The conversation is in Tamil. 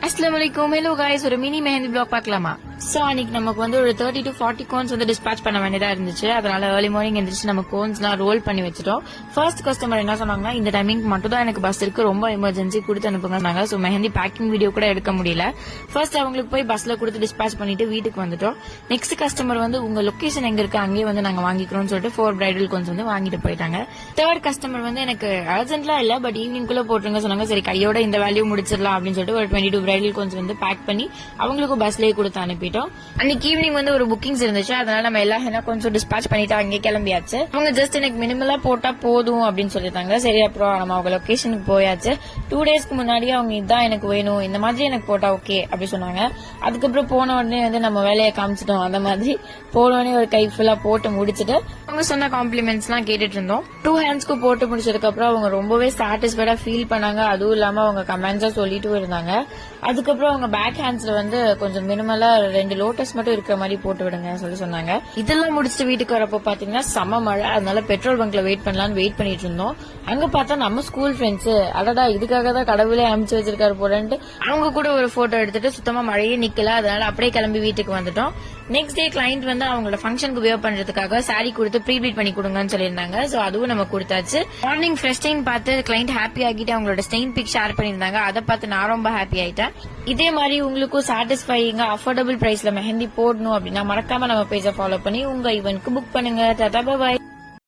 Assalamualaikum. Hello guys, ஒரு மினி மெஹந்தி பிளாக் பார்க்கலாமா? சோ அன்னைக்கு நமக்கு வந்து ஒரு 30 to 40 கோன்ஸ் வந்து டிஸ்பேச் பண்ண வேண்டியதா இருந்துச்சு. அதனால ஏர்லி மார்னிங் எந்திரிச்சு நம்ம கோன்ஸ்லாம் ரோல் பண்ணி வச்சிட்டோம். ஃபர்ஸ்ட் கஸ்டமர் என்ன சொன்னாங்கன்னா, இந்த டைமிங் மட்டும் தான் எனக்கு பஸ் இருக்கு, ரொம்ப எமர்ஜென்சி கொடுத்து அனுப்புங்க. சோ மெஹந்தி பேக்கிங் வீடியோ கூட எடுக்க முடியல. ஃபர்ஸ்ட் அவங்களுக்கு போய் பஸ்ல கொடுத்து டிஸ்பேச் பண்ணிட்டு வீட்டுக்கு வந்துட்டோம். நெக்ஸ்ட் கஸ்டமர் வந்து உங்க லொகேஷன் எங்க இருக்கு அங்கேயே வந்து நாங்க வாங்கிக்கிறோம்னு சொல்லிட்டு 4 பிரைடல் கோன்ஸ் வந்து வாங்கிட்டு போயிட்டாங்க. தேர்ட் கஸ்டமர் வந்து எனக்கு அர்ஜென்ட்லாம் இல்ல, பட் ஈவினிங் குள்ள போட்டுருங்க சொன்னாங்க. சரி கையோட இந்த வேல்யூ முடிச்சிடலாம் அப்படின்னு சொல்லிட்டு ஒரு 22 பிரைடல் கோன்ஸ் வந்து பேக் பண்ணி அவங்களுக்கும் பஸ்லயே கொடுத்து அனுப்பிட்டோம். அன்னைக்கு ஈவினிங் வந்து ஒரு புக்கிங்ஸ் இருந்துச்சு, அதனால நம்ம எல்லா ஹெனா கொஞ்சம் டிஸ்பேச் பண்ணிட்டு அங்கே கிளம்பியாச்சு. அவங்க ஜஸ்ட் எனக்கு மினிமலா போட்டா போதும் அப்படின்னு சொல்லிட்டாங்க. சரி அப்புறம் நம்ம அவங்க லொகேஷனுக்கு போயாச்சு. 2 டேஸ்க்கு முன்னாடியே அவங்க இதான் எனக்கு வேணும், இந்த மாதிரி எனக்கு போட்டா ஓகே அப்படி சொன்னாங்க. அதுக்கப்புறம் போன உடனே வந்து நம்ம வேலையை காமிச்சிட்டோம். அந்த மாதிரி போன உடனே ஒரு கை ஃபுல்லா போட்டு முடிச்சுட்டு அவங்க சொன்ன காம்ப்ளிமெண்ட்ஸ் எல்லாம் கேட்டுட்டு இருந்தோம். 2 ஹேண்ட்ஸ்க்கு போட்டு முடிச்சதுக்கு அப்புறம் அவங்க ரொம்பவே சாட்டிஸ்ஃபைடா ஃபீல் பண்ணாங்க. அதுவும் இல்லாம அவங்க கமெண்ட்ஸா சொல்லிட்டு இருந்தாங்க. அதுக்கப்புறம் அவங்க பேக் ஹேண்ட்ஸ்ல வந்து கொஞ்சம் மினிமலா 2 லோட்டஸ் மட்டும் இருக்கிற மாதிரி போட்டு விடுங்க சொல்லி சொன்னாங்க. இதெல்லாம் முடிச்சுட்டு வீட்டுக்கு வரப்போ பாத்தீங்கன்னா செம மழை. அதனால பெட்ரோல் பங்க்ல வெயிட் பண்ணலாம்னு வெயிட் பண்ணிட்டு இருந்தோம். அங்க பார்த்தா நம்ம ஸ்கூல் ஃப்ரெண்ட்ஸ் அடடா இதுக்காக தான் கடவுளே அனுப்பிச்சு வச்சிருக்காரு போலன்ட்டு அவங்க கூட ஒரு போட்டோ எடுத்துட்டு சுத்தமா மழையே நிக்கல. அதனால அப்படியே கிளம்பி வீட்டுக்கு வந்துட்டோம். நெக்ஸ்ட் டே கிளைண்ட் வந்து அவங்களோட ஃபங்க்ஷனுக்கு வியர் பண்றதுக்காக சாரி கொடுத்து ப்ரீ ப்ளீட் பண்ணி கொடுங்கன்னு சொல்லியிருந்தாங்க. சோ அதுவும் நம்ம கொடுத்தாச்சு. மார்னிங் ஃப்ரெஷ் ஸ்டெயின் பார்த்து கிளைண்ட் ஹாப்பி ஆகிட்டு அவங்களோட ஸ்டெயின் பிக் ஷேர் பண்ணியிருந்தாங்க. அதை பார்த்து நான் ரொம்ப ஹாப்பி ஆயிட்டேன். இதே மாதிரி உங்களுக்கும் சாட்டிஸ்ஃபையிங்கா அஃபோர்டபுள் பிரைஸ்ல மெஹந்தி போடணும் அப்படின்னா மறக்காம நம்ம பேஜை ஃபாலோ பண்ணி உங்க ஈவென்ட்க்கு புக் பண்ணுங்க. Tata bye.